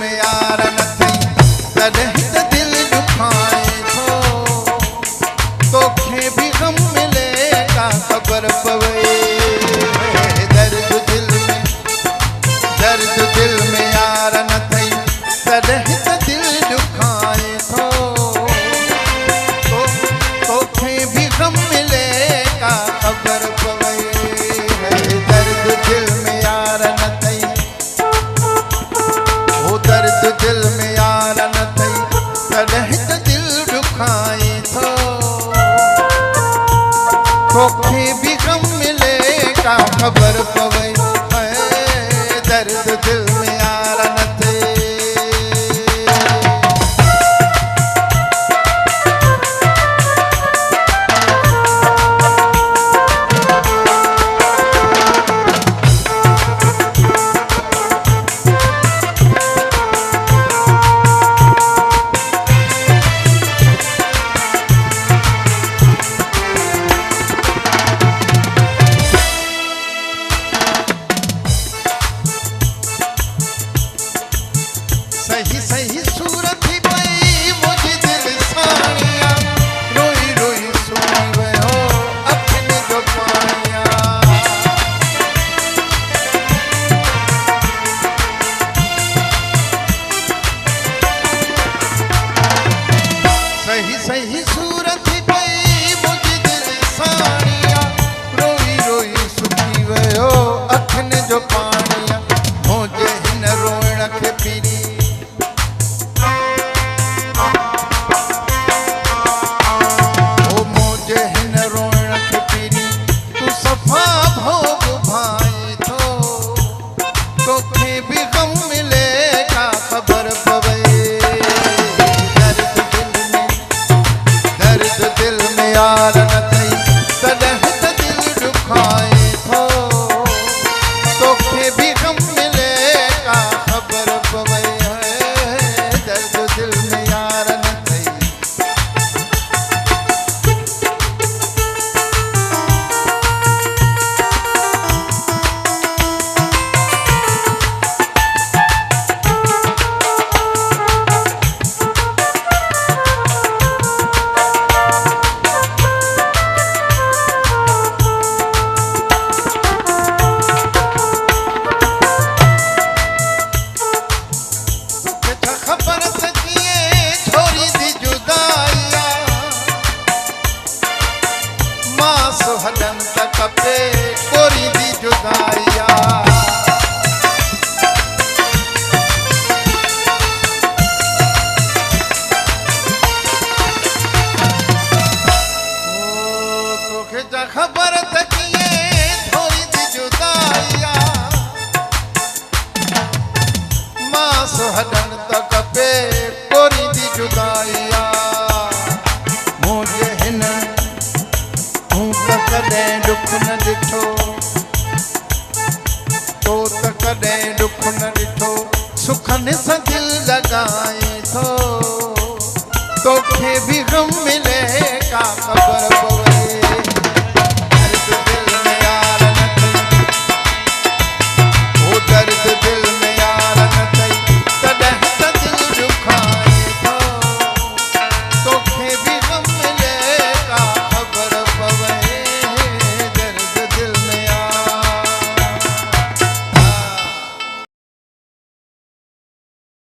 में यार न थई तॾहिं त दिल दुखाए थो तोखे भी गम मिले का ख़बर पवे दर्द दिल में यार न थई तॾहिं त दिल दुखाए थो तोखे भी गम मिले का ख़बर पवे दर्द दिल में यार न थई दर्द दिल में यार न थई तॾहिं त दिल दुखाए थो तोखे भी गम मिले का ख़बर पवे दर्द दिल में यार न थई सही सही सूरत ही पई मुझी दिल साणिया रोई रोई सुनी वियो अखियुनि जो पाणिया सही सही सूरत ही पई मुझी दिल साणिया रोई रोई सुनी वियो अखियुनि जो पाणिया मुंहिंजे हिन रोइण खे पीरी तोखे भी गम मिले का ख़बर पवे दर्द दिल में यार न थई तॾहिं त दिल दुखाए थो तोखे भी गम मिले का ख़बर पवे दर्द दिल में यार न थई हडन त कपे कोरी दी जुदाइया तोखे जा ख़बर त कीअं थोरी दी जुदाइया मास हडन त कपे कोरी दी जुदाइया मुझे हिन कॾहिं दुख न ॾिठो तो त कॾहिं दुख न ॾिठो सुखनि सां दिल लॻाए थो तोखे भी गम मिले